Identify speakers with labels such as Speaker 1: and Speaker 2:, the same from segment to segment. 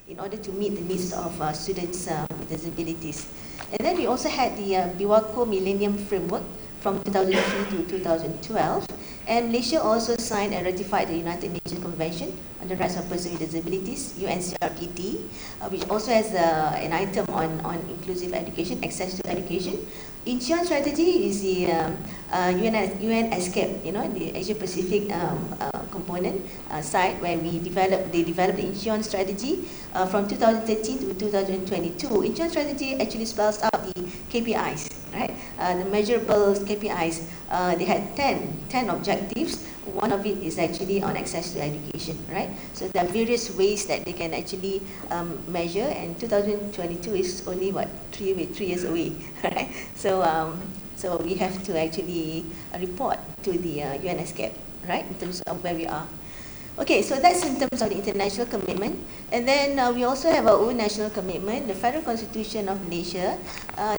Speaker 1: in order to meet the needs of students with disabilities. And then we also had the Biwako Millennium Framework from 2003 to 2012. And Malaysia also signed and ratified the United Nations Convention on the Rights of Persons with Disabilities, UNCRPD, which also has an item on inclusive education, access to education. Incheon strategy is the UN ESCAPE, the Asia Pacific component side, where they developed the Incheon strategy from 2013 to 2022. Incheon strategy actually spells out the KPIs, right? The measurable KPIs. They had 10 objectives. One of it is actually on access to education, right? So there are various ways that they can actually measure, and 2022 is only what, 3 years away, right? So we have to actually report to the UN ESCAPE, right, in terms of where we are. Okay, so that's in terms of the international commitment. And then we also have our own national commitment. The Federal Constitution of Malaysia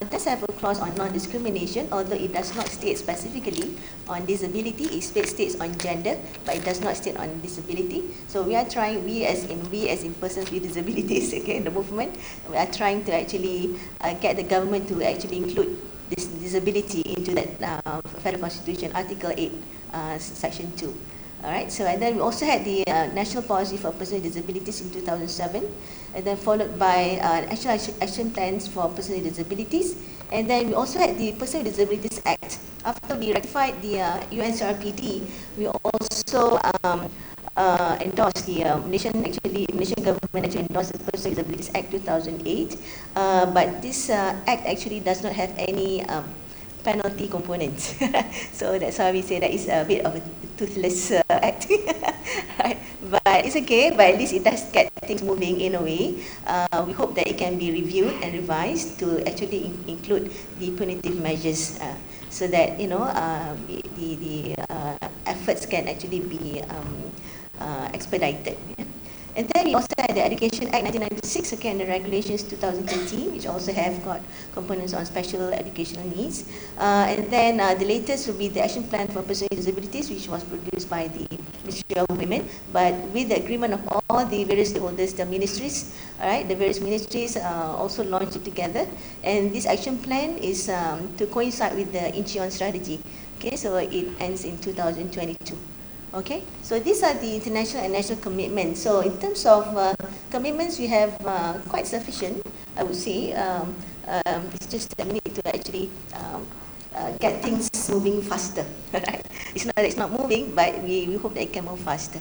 Speaker 1: does have a clause on non-discrimination, although it does not state specifically on disability. It states on gender, but it does not state on disability. So we are trying, we as in persons with disabilities, okay, the movement, we are trying to actually get the government to actually include this disability into that Federal Constitution, Article 8, Section 2. All right, so and then we also had the National Policy for Persons with Disabilities in 2007, and then followed by National Action Plans for Persons with Disabilities, and then we also had the Persons with Disabilities Act. After we ratified the UNCRPD, we also endorsed the Malaysian government actually endorsed the Persons with Disabilities Act 2008, but this act actually does not have any penalty components. So that's why we say that it's a bit of a toothless act. Right? But it's okay, but at least it does get things moving in a way. We hope that it can be reviewed and revised to actually include the punitive measures, so that the efforts can actually be expedited. Yeah? And then we also had the Education Act 1996, again the Regulations 2013, which also have got components on special educational needs. And then the latest will be the Action Plan for Persons with Disabilities, which was produced by the Ministry of Women, but with the agreement of all the various stakeholders, the ministries, all right, the various ministries also launched it together. And this action plan is to coincide with the Incheon strategy. Okay, so it ends in 2022. Okay, so these are the international and national commitments. So in terms of commitments, we have quite sufficient, I would say. It's just that we need to actually get things moving faster. Right? It's not that it's not moving, but we hope that it can move faster.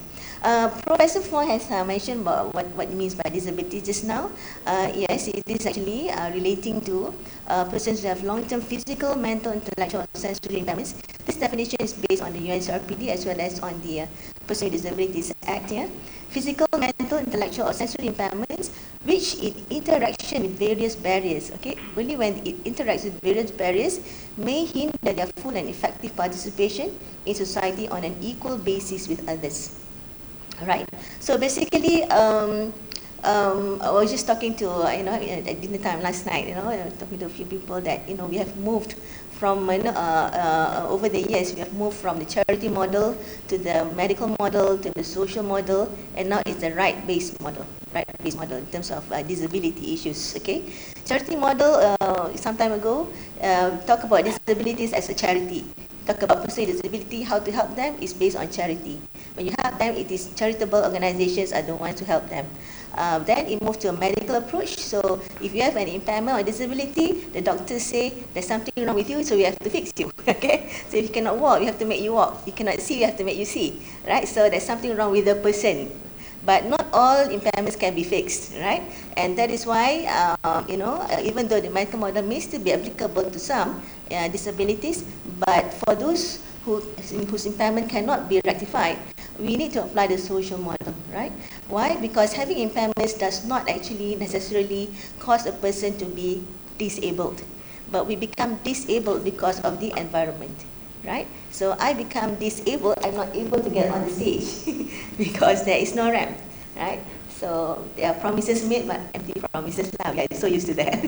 Speaker 1: Professor FONG has mentioned about what it means by disability just now. Yes, it is actually relating to persons who have long-term physical, mental, intellectual, or sensory impairments. This definition is based on the UNCRPD as well as on the Persons with Disabilities Act. Yeah? Physical, mental, intellectual, or sensory impairments which in interaction with various barriers, okay, only when it interacts with various barriers, may hinder their full and effective participation in society on an equal basis with others. Alright, so basically, I was just talking to, at dinner time last night, talking to a few people that, we have moved from, over the years, we have moved from the charity model to the medical model to the social model, and now it's the right-based model, in terms of disability issues, okay? Charity model, some time ago, talk about disabilities as a charity. Talk about persons with disability, how to help them is based on charity. When you help them, it is charitable organizations are the ones to help them. Then it moved to a medical approach. So if you have an impairment or disability, the doctors say there's something wrong with you, so we have to fix you. Okay? So if you cannot walk, we have to make you walk. You cannot see, we have to make you see. Right? So there's something wrong with the person. But not all impairments can be fixed, right? And that is why, even though the medical model may still be applicable to some disabilities, but for those whose impairment cannot be rectified, we need to apply the social model, right? Why? Because having impairments does not actually necessarily cause a person to be disabled, but we become disabled because of the environment. Right? So I become disabled, I'm not able to get on the stage because there is no ramp, right? So there are promises made, but empty promises now. We are so used to that.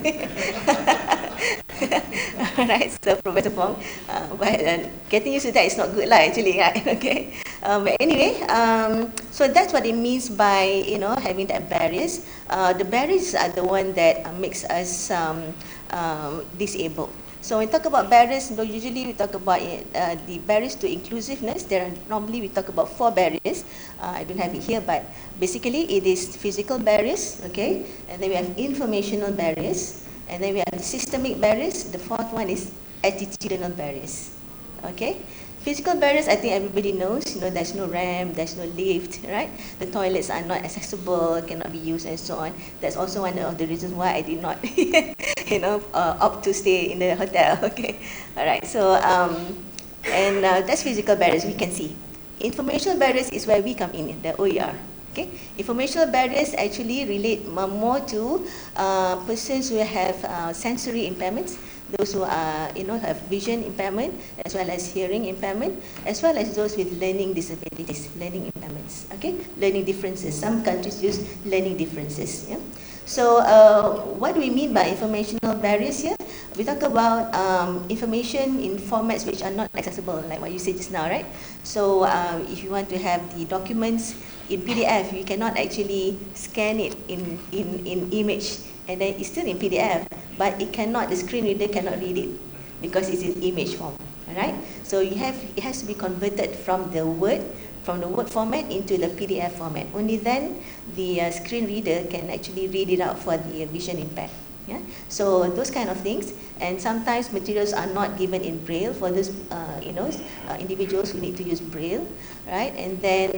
Speaker 1: Right? So Professor Fong, but getting used to that is not good, actually, right? Okay. But anyway, so that's what it means by, having that barriers. The barriers are the one that makes us disabled. So when we talk about barriers, usually we talk about the barriers to inclusiveness. Normally we talk about 4 barriers. I don't have it here, but basically it is physical barriers, okay? And then we have informational barriers, and then we have systemic barriers. The 4th one is attitudinal barriers, okay? Physical barriers, I think everybody knows, there's no ramp, there's no lift, right? The toilets are not accessible, cannot be used, and so on. That's also one of the reasons why I did not, opt to stay in the hotel, okay? All right, so, that's physical barriers, we can see. Informational barriers is where we come in, the OER. Okay, informational barriers actually relate more to persons who have sensory impairments, those who are, have vision impairment, as well as hearing impairment, as well as those with learning disabilities, learning impairments. Okay, learning differences. Some countries use learning differences. Yeah. So, what do we mean by informational barriers here? We talk about information in formats which are not accessible, like what you said just now, right? So, if you want to have the documents in PDF, you cannot actually scan it in image, and then it's still in PDF, but it cannot, the screen reader cannot read it because it's in image form. Alright? So it has to be converted from the word format into the PDF format. Only then the screen reader can actually read it out for the vision impaired. Yeah? So those kind of things, and sometimes materials are not given in Braille for those individuals who need to use Braille, right? And then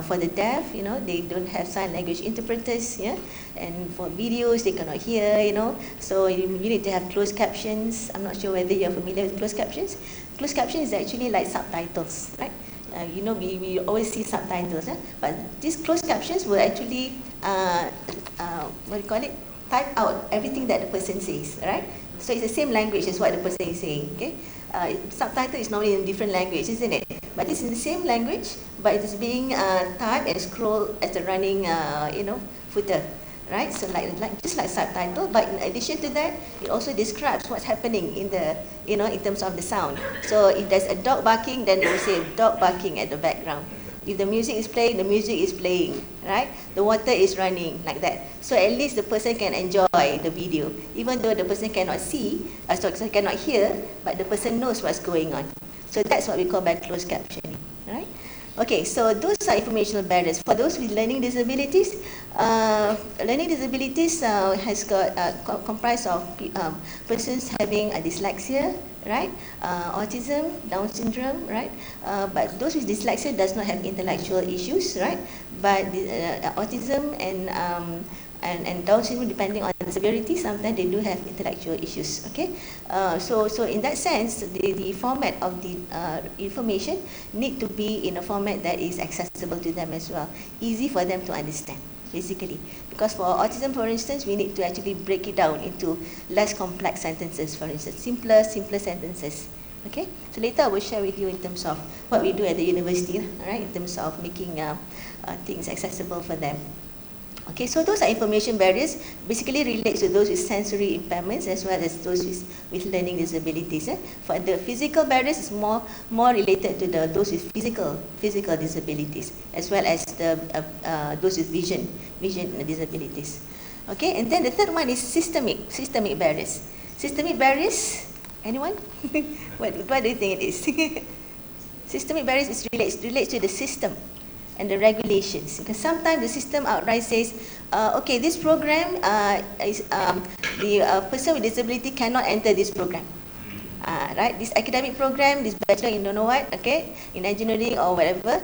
Speaker 1: for the deaf, they don't have sign language interpreters, yeah. And for videos, they cannot hear, So you need to have closed captions. I'm not sure whether you're familiar with closed captions. Closed captions is actually like subtitles, right? We always see subtitles, but these closed captions will actually, type out everything that the person says, right? So it's the same language as what the person is saying, okay? Subtitle is normally in different language, isn't it? But it's in the same language, but it is being typed and scrolled as a running, footer, right? So just like subtitle, but in addition to that, it also describes what's happening in the, in terms of the sound. So if there's a dog barking, then it will say dog barking at the background. If the music is playing, the music is playing, right? The water is running, like that. So at least the person can enjoy the video, even though the person cannot see, cannot hear, but the person knows what's going on. So that's what we call by closed captioning, right? Okay, so those are informational barriers. For those with learning disabilities, has got comprised of persons having a dyslexia, right? Autism, Down syndrome, right? But those with dyslexia does not have intellectual issues, right? But autism and Down syndrome, depending on the severity, sometimes they do have intellectual issues. Okay, so in that sense, the format of the information need to be in a format that is accessible to them as well, easy for them to understand. Basically, because for autism, for instance, we need to actually break it down into less complex sentences. For instance, simpler sentences. Okay, so later I will share with you in terms of what we do at the university, right? In terms of making things accessible for them. Okay, so those are information barriers, basically relates to those with sensory impairments as well as those with learning disabilities. For the physical barriers, is more related to those with physical disabilities, as well as those with vision disabilities. Okay, and then the third one is systemic barriers. Systemic barriers, anyone? what do you think it is? Systemic barriers relates to the system and the regulations, because sometimes the system outright says, okay, this program the person with disability cannot enter this program. Right, this academic program, this bachelor in don't know what, okay, in engineering or whatever,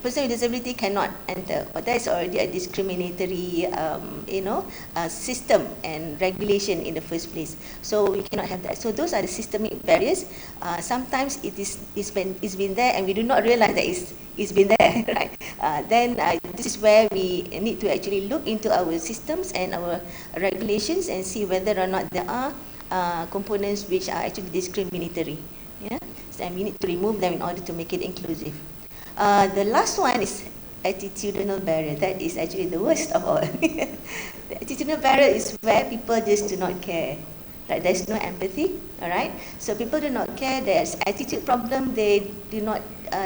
Speaker 1: person with disability cannot enter. But that is already a discriminatory, system and regulation in the first place. So we cannot have that. So those are the systemic barriers. Sometimes it's been there and we do not realize that it's been there, right? Then this is where we need to actually look into our systems and our regulations and see whether or not there are components which are actually discriminatory, yeah, and we need to remove them in order to make it inclusive. The last one is attitudinal barrier. That is actually the worst of all. The attitudinal barrier is where people just do not care. Like there's no empathy, all right? So people do not care. There's attitude problem. They do not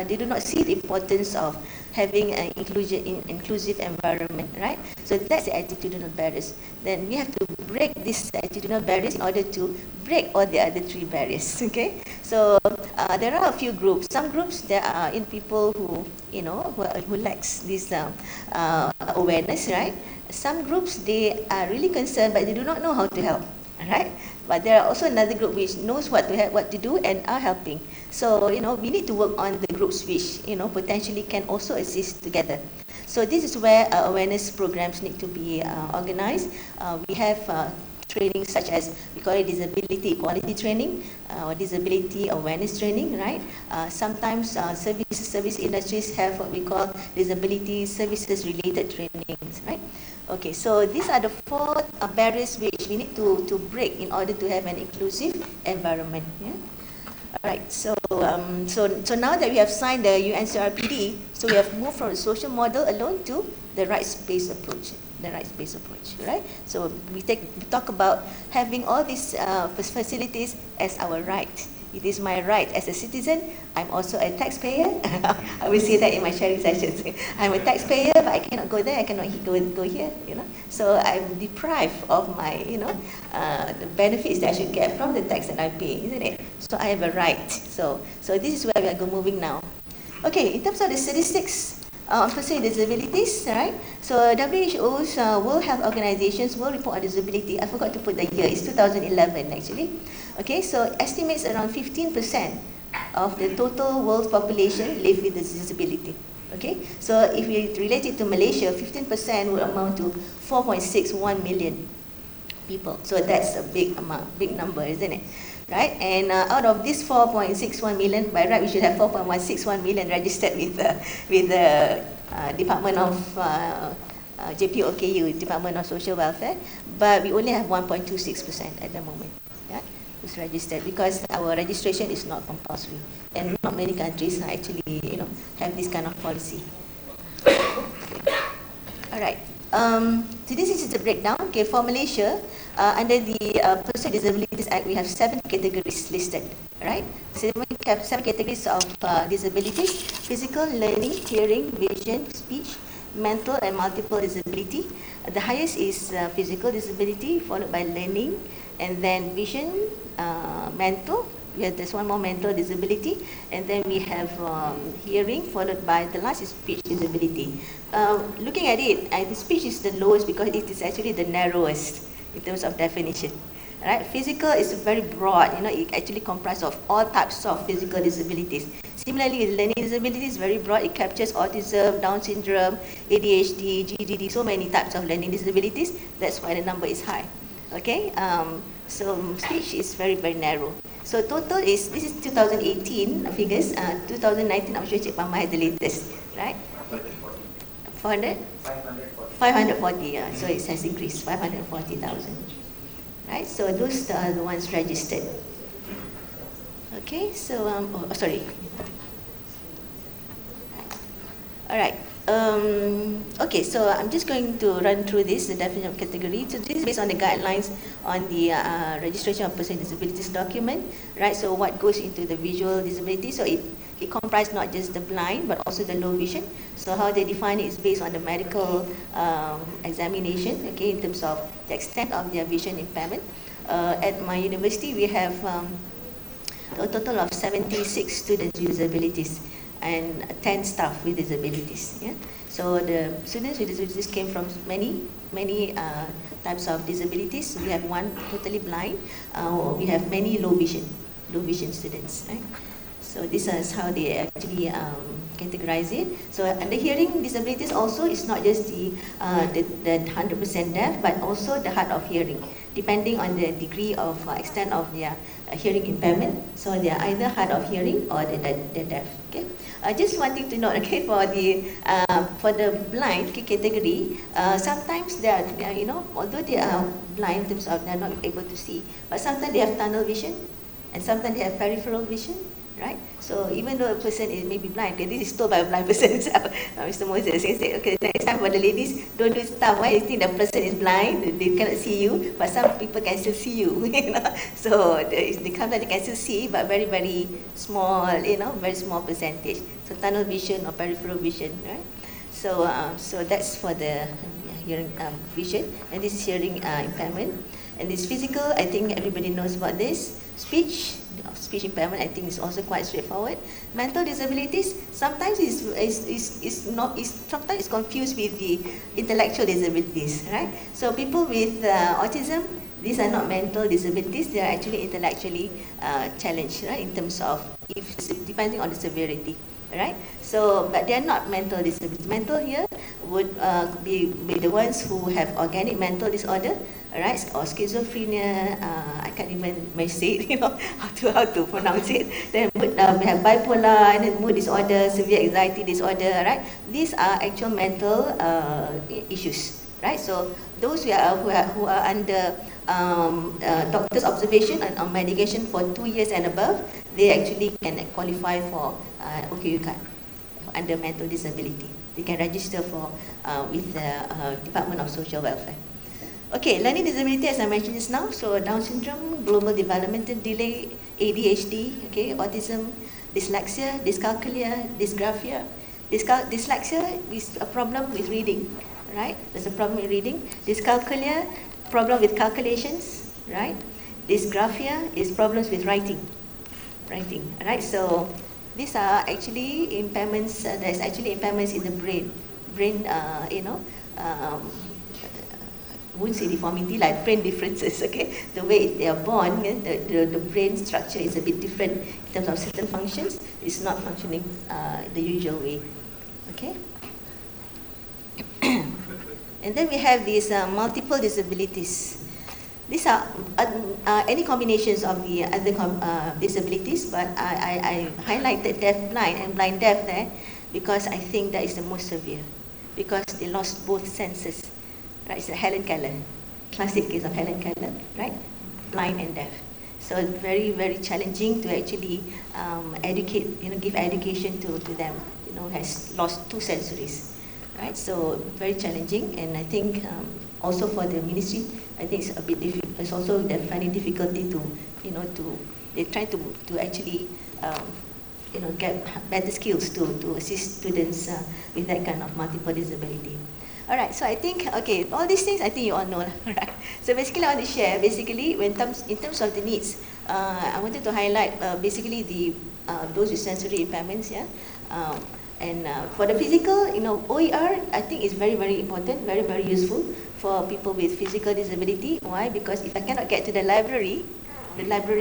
Speaker 1: they do not see the importance of having an inclusive environment, right? So that's the attitudinal barriers. Then we have to break these attitudinal barriers in order to break all the other three barriers. Okay, so there are a few groups. Some groups there are in people who who lacks this awareness, right? Some groups they are really concerned, but they do not know how to help. Right? But there are also another group which knows what to do and are helping. So we need to work on the groups which potentially can also assist together. So this is where awareness programs need to be organized. We have training such as we call it disability equality training or disability awareness training, right? Sometimes service industries have what we call disability services related trainings, right? Okay, so these are the four barriers which we need to break in order to have an inclusive environment. Yeah? All right, so now that we have signed the UNCRPD, so we have moved from the social model alone to the rights-based approach. The rights-based approach, right? So we talk about having all these facilities as our right. It is my right as a citizen. I'm also a taxpayer. I will say that in my sharing sessions. I'm a taxpayer, but I cannot go there. I cannot go here. So I'm deprived of my, the benefits that I should get from the tax that I pay, isn't it? So I have a right. So this is where we are moving now. Okay, in terms of the statistics on person with disabilities, right? So WHO's World Health Organization's World Report on Disability, I forgot to put the year, it's 2011 actually. Okay, so estimates around 15% of the total world population live with a disability. Okay, so if we relate it to Malaysia, 15% would amount to 4.61 million people. So that's a big amount, big number, isn't it? Right, and out of this 4.61 million, by right we should have 4.161 million registered with the Department of JPOKU, Department of Social Welfare, but we only have 1.26% at the moment. Yeah, who's registered because our registration is not compulsory, and not many countries actually have this kind of policy. All right. So this is the breakdown. Okay, for Malaysia, under the Person with Disabilities Act, we have 7 categories listed, right? So we have 7 categories of disabilities: physical, learning, hearing, vision, speech, mental, and multiple disability. The highest is physical disability, followed by learning, and then vision, mental. There's one more, mental disability, and then we have hearing, followed by the last is speech disability. Looking at it, the speech is the lowest because it is actually the narrowest in terms of definition. Right? Physical is very broad. It actually comprises of all types of physical disabilities. Similarly, learning disability is very broad. It captures autism, Down syndrome, ADHD, GDD, so many types of learning disabilities. That's why the number is high. Okay. So speech is very, very narrow. So total this is 2018 figures. 2019, I'm sure Cik Pama has the latest, right? 400? 540, yeah. So it has increased, 540,000. Right, so those are the ones registered. Okay, so, sorry. All right. Okay, so I'm just going to run through this, the definition of category. So this is based on the guidelines on the registration of person with disabilities document, right? So what goes into the visual disability? So it comprises not just the blind, but also the low vision. So how they define it is based on the medical examination, okay, in terms of the extent of their vision impairment. At my university, we have a total of 76 students with disabilities and 10 staff with disabilities. Yeah? So the students with disabilities came from many types of disabilities. We have one totally blind. We have many low vision students. Right? So this is how they actually categorize it. So under hearing disabilities also, it's not just the 100% deaf, but also the hard of hearing, depending on the degree of extent of their hearing impairment. So they are either hard of hearing or they're deaf. Okay. Just wanting to note, okay, for the blind category, sometimes they are, although they are blind in terms of they are not able to see, but sometimes they have tunnel vision, and sometimes they have peripheral vision, right? So even though a person is maybe blind, okay, this is told by a blind person himself. Mr. Moses says, okay, next time for the ladies, don't do stuff. Why you think the person is blind? They cannot see you, but some people can still see you. You know? So they come that they can still see, but very, very small, you know, very small percentage. So tunnel vision or peripheral vision, right? So, so that's for the hearing vision, and this is hearing impairment. And this physical, I think everybody knows about this. Speech impairment, I think is also quite straightforward. Mental disabilities, sometimes sometimes it's confused with the intellectual disabilities, right? So people with autism, these are not mental disabilities, they are actually intellectually challenged, right? In terms of, depending on the severity. Right? So, but they are not mental disabilities. Mental here would be the ones who have organic mental disorder, right? Or schizophrenia. I can't even say it, you know, how to pronounce it. Then we have bipolar and then mood disorder, severe anxiety disorder, right? These are actual mental issues, right? So those who are under doctor's observation and on medication for 2 years and above, they actually can qualify for OKU card under mental disability. They can register for with the Department of Social Welfare. Okay, learning disability, as I mentioned just now, so Down syndrome, global developmental delay, ADHD, okay, autism, dyslexia, dyscalculia, dysgraphia. Dyslexia is a problem with reading, right? There's a problem with reading. Dyscalculia, problem with calculations, right? Dysgraphia is problems with writing, right? So these are actually impairments. There's actually impairments in the brain, you know. Won't say deformity, like brain differences, okay? The way they are born, the brain structure is a bit different in terms of certain functions. It's not functioning the usual way, okay? And then we have these multiple disabilities. These are any combinations of the other disabilities, but I highlighted deaf-blind and blind-deaf there because I think that is the most severe, because they lost both senses. Right, it's a Helen Keller, classic case of Helen Keller, right? Blind and deaf. So very, very challenging to actually educate, you know, give education to them, you know, has lost 2 sensories, right? So very challenging, and I think also for the ministry, I think it's a bit difficult. It's also they're finding difficulty to, you know, they try to actually, you know, get better skills to assist students with that kind of multiple disability. Alright, so I think, okay, all these things I think you all know, right? So basically I want to share, basically, in terms of the needs, I wanted to highlight basically those with sensory impairments, yeah? And for the physical, you know, OER, I think is very, very important, very, very useful for people with physical disability. Why? Because if I cannot get to the library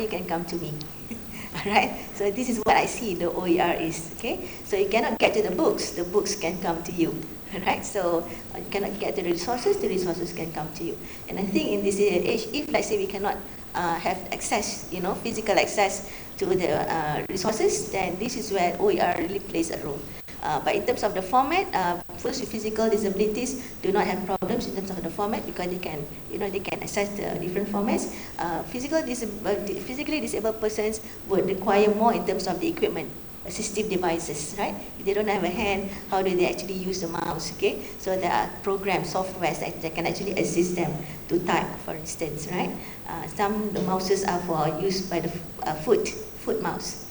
Speaker 1: can come to me. Alright, so this is what I see the OER is, okay? So you cannot get to the books can come to you. Right, so you cannot get to the resources can come to you. And I think in this age, if let's say we cannot have access, you know, physical access to the resources, then this is where OER really plays a role. But in terms of the format, folks with physical disabilities do not have problems in terms of the format because they can, you know, they can access the different formats. Physically disabled persons would require more in terms of the equipment, assistive devices, right? If they don't have a hand, how do they actually use the mouse, okay? So there are programs, softwares that can actually assist them to type, for instance, right? Some the mouses are for use by the foot mouse.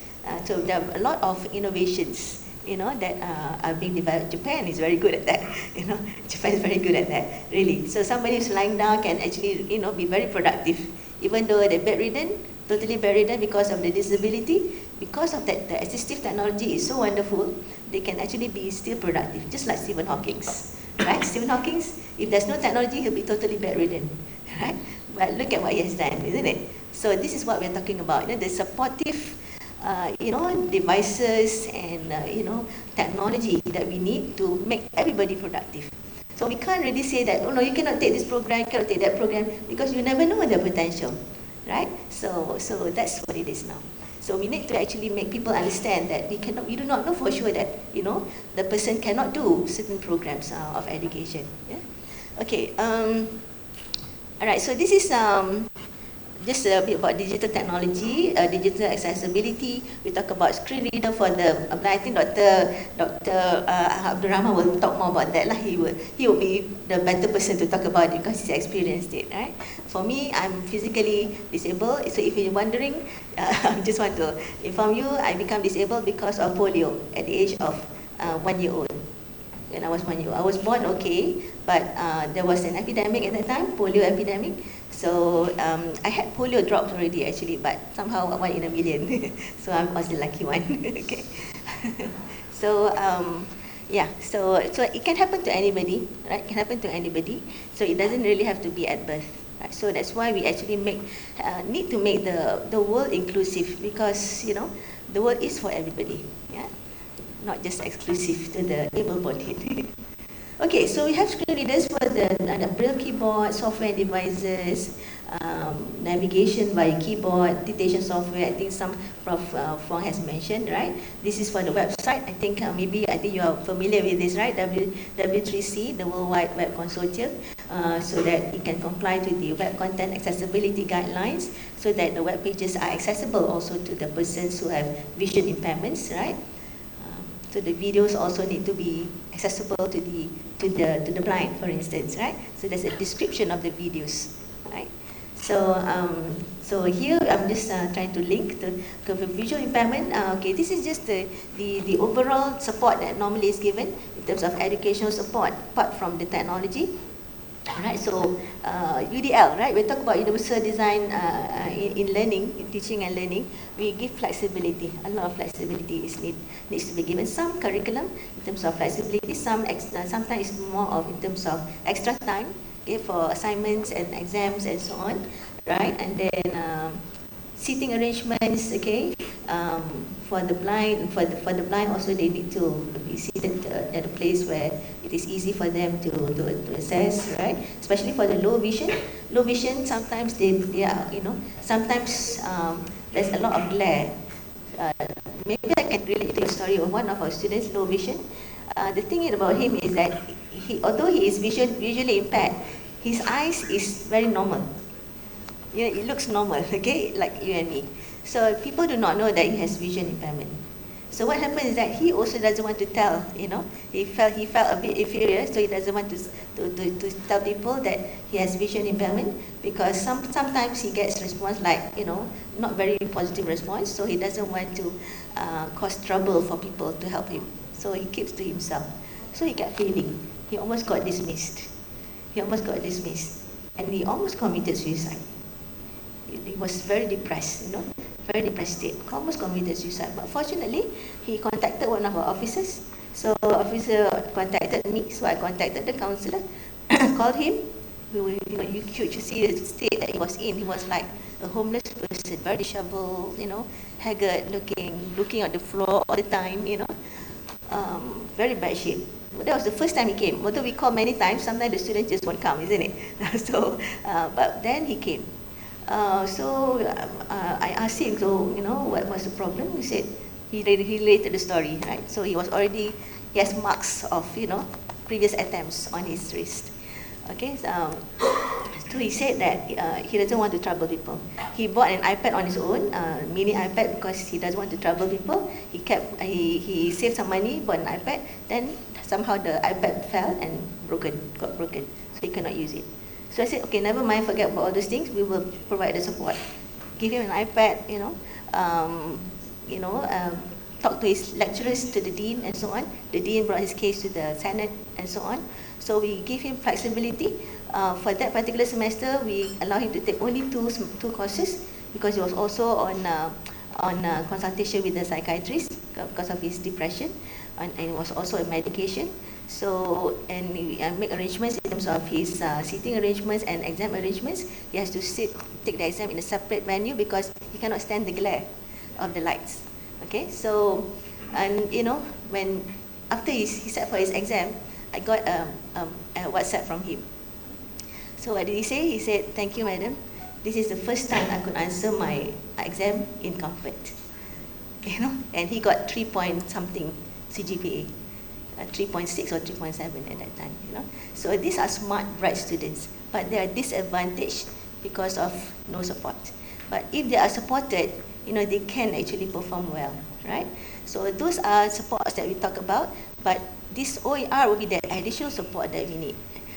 Speaker 1: So there are a lot of innovations, you know, that are being developed. Japan is very good at that, you know. Japan is very good at that, really. So somebody who's lying down can actually, you know, be very productive, even though they're bedridden, totally bedridden because of the disability. Because of that, the assistive technology is so wonderful, they can actually be still productive, just like Stephen Hawking, right? Stephen Hawking, if there's no technology, he'll be totally bedridden, right? But look at what he has done, isn't it? So this is what we're talking about, you know, the supportive, you know, devices and, you know, technology that we need to make everybody productive. So we can't really say that, oh no, you cannot take this program, you cannot take that program, because you never know their potential, right? So that's what it is now. So we need to actually make people understand that we do not know for sure that, you know, the person cannot do certain programs of education. Yeah? Okay. All right. So this is just a bit about digital technology, digital accessibility. We talk about screen reader for the. I think Dr. Abdul Rahman will talk more about that lah. He will be the better person to talk about it because he's experienced it, right? For me, I'm physically disabled. So if you're wondering, I just want to inform you, I become disabled because of polio at the age of 1 year old. When I was 1 year old, I was born okay, but there was an epidemic at that time, polio epidemic. So I had polio drops already actually, but somehow 1 in a million. So I was the lucky one. Okay. So yeah, so it can happen to anybody, right? It can happen to anybody. So it doesn't really have to be at birth. Right? So that's why we actually need to make the world inclusive, because the world is for everybody. Yeah, not just exclusive to the able-bodied. Okay, so we have screen readers for the Braille keyboard, software devices, navigation by keyboard, dictation software. I think some Prof. Fong has mentioned, right? This is for the website. I think you are familiar with this, right? W3C, the Worldwide Web Consortium, so that it can comply to the web content accessibility guidelines, so that the web pages are accessible also to the persons who have vision impairments, right? So the videos also need to be accessible to the blind, for instance, right? So there's a description of the videos, right? So here I'm just trying to link the visual impairment. Okay, this is just the overall support that normally is given in terms of educational support, apart from the technology. Right, so UDL, right? We talk about universal design in learning, in teaching and learning. We give flexibility. A lot of flexibility needs to be given. Some curriculum in terms of flexibility. Sometimes more of in terms of extra time, okay, for assignments and exams and so on, right? And then seating arrangements, okay. For the blind, also they need to be seated at a place where it is easy for them to assess, right? Especially for the low vision. Low vision, sometimes they are, sometimes there's a lot of glare. Maybe I can relate to a story of one of our students, low vision. The thing about him is that although he is visually impaired, his eyes is very normal. It looks normal, okay, like you and me. So people do not know that he has vision impairment. So what happens is that he also doesn't want to tell, he felt a bit inferior, so he doesn't want to tell people that he has vision impairment, because sometimes he gets response like, not very positive response, so he doesn't want to cause trouble for people to help him. So he keeps to himself. So he kept failing. He almost got dismissed. And he almost committed suicide. He was very depressed, very depressed state, almost committed suicide. But fortunately, he contacted one of our officers. So the officer contacted me, so I contacted the counsellor, called him. You should see the state that he was in. He was like a homeless person, very disheveled, haggard looking at the floor all the time, very bad shape. But that was the first time he came. Although we called many times, sometimes the students just won't come, isn't it? So, but then he came. So I asked him, what was the problem? He said, he related the story, right? So he has marks of, previous attempts on his wrist. Okay, so he said that he doesn't want to trouble people. He bought an iPad on his own, mini iPad, because he doesn't want to trouble people. He saved some money, bought an iPad, then somehow the iPad fell and got broken, so he cannot use it. So I said, okay, never mind, forget about all those things. We will provide the support. Give him an iPad, talk to his lecturers, to the dean, and so on. The dean brought his case to the Senate, and so on. So we give him flexibility. For that particular semester, we allow him to take only two courses, because he was also on consultation with the psychiatrist because of his depression, and it was also a medication. So, and we make arrangements in terms of his seating arrangements and exam arrangements. He has to take the exam in a separate venue because he cannot stand the glare of the lights. Okay, so, and when after he sat for his exam, I got a WhatsApp from him. So what did he say? He said, "Thank you, madam. This is the first time I could answer my exam in comfort." And he got 3 point something CGPA. 3.6 or 3.7 at that time, So these are smart, bright students, but they are disadvantaged because of no support. But if they are supported, they can actually perform well, right? So those are supports that we talk about, but this OER will be the additional support that we need,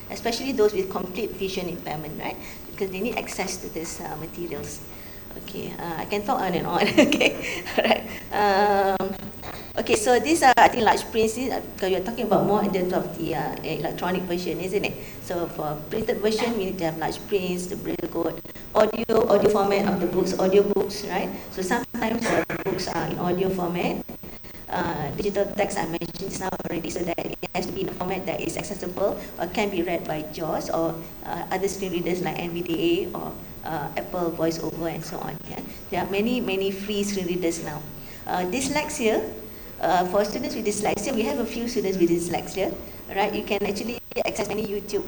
Speaker 1: especially those with complete vision impairment, right? Because they need access to these materials. Okay, I can talk on and on. Okay, all right. Okay, so these are, I think, large prints, because you're talking about more in terms of the electronic version, isn't it? So for printed version, we need to have large prints, the braille code, audio format of the books, audio books, right? So sometimes the books are in audio format. Digital text I mentioned just now already, so that it has to be in a format that is accessible or can be read by JAWS or other screen readers like NVDA or Apple VoiceOver and so on. Yeah? There are many free screen readers now. Dyslexia, for students with dyslexia, we have a few students with dyslexia, right? You can actually access many YouTube,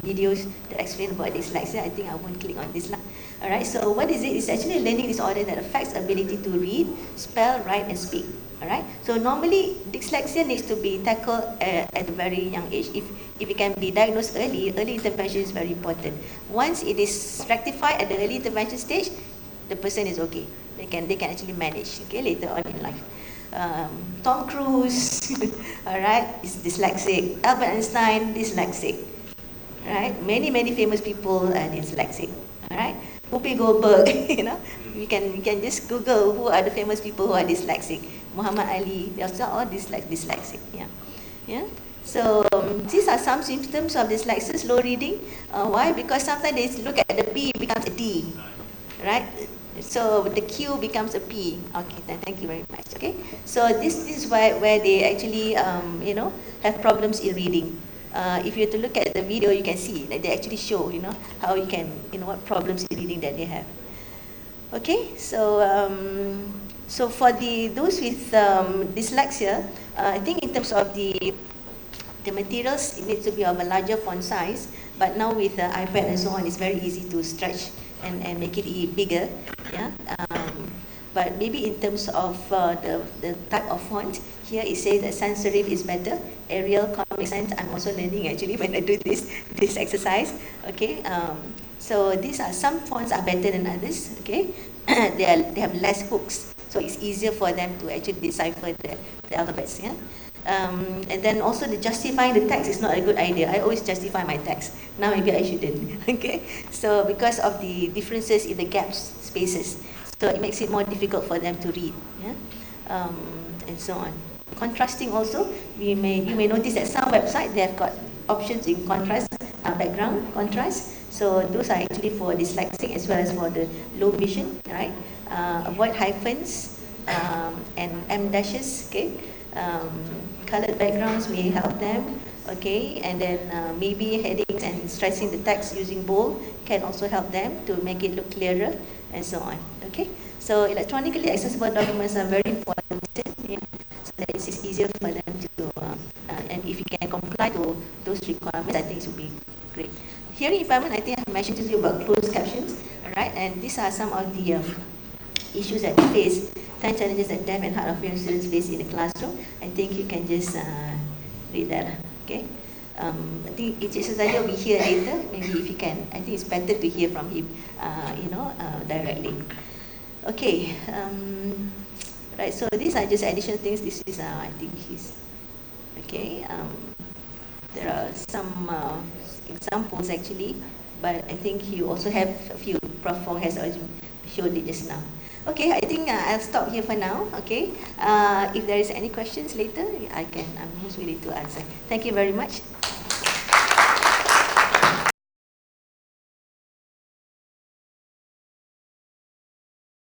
Speaker 1: videos that explain about dyslexia. I think I won't click on this line. All right. So what is it? It's actually a learning disorder that affects ability to read, spell, write, and speak. All right. So normally dyslexia needs to be tackled at a very young age. If it can be diagnosed early intervention is very important. Once it is rectified at the early intervention stage, the person is okay. They can actually manage. Okay, later on in life. Tom Cruise, all right, is dyslexic. Albert Einstein, dyslexic. Right? Many famous people are dyslexic. All right. Whoopi Goldberg, you can just Google who are the famous people who are dyslexic. Muhammad Ali, they are all dyslexic. Yeah. So these are some symptoms of dyslexia, slow reading. Why? Because sometimes they look at the B, it becomes a D, right? So the Q becomes a P. Okay, thank you very much. Okay, so this is where they actually have problems in reading. If you were to look at the video, you can see that they actually show how you can what problems in reading that they have. Okay, so so for those with dyslexia, I think in terms of the materials, it needs to be of a larger font size. But now with the iPad and so on, it's very easy to stretch and make it bigger. Yeah. But maybe in terms of the type of font, here it says that sans serif is better. Arial, Comic Sans, I'm also learning actually when I do this exercise. Okay. So these are some fonts are better than others. Okay. they have less hooks, so it's easier for them to actually decipher the alphabets. Yeah. And then also the justifying the text is not a good idea. I always justify my text. Now maybe I shouldn't. Okay. So because of the differences in the gaps, spaces. So it makes it more difficult for them to read, yeah? And so on. Contrasting also, you may notice that some websites they have got options in contrast, background contrast. So those are actually for dyslexic as well as for the low vision, right? Avoid hyphens and M dashes. Okay, colored backgrounds may help them. Okay, and then maybe headings and stressing the text using bold can also help them to make it look clearer and so on. Okay, so electronically accessible documents are very important, yeah, so that it's easier for them to, and if you can comply to those requirements, I think it would be great. Hearing impairment, I think I mentioned to you about closed captions, right? And these are some of the issues that we face, 10 challenges that deaf and hard of hearing students face in the classroom. I think you can just read that. Okay, I think Encik Suzaida will be here later. Maybe if you can, I think it's better to hear from him, directly. Okay, right. So these are just additional things. This is, I think, his. Okay, there are some examples actually, but I think you also have a few. Prof. Fong has already showed it just now. Okay, I think I'll stop here for now. Okay, if there is any questions later, I'm most willing to answer. Thank you very much.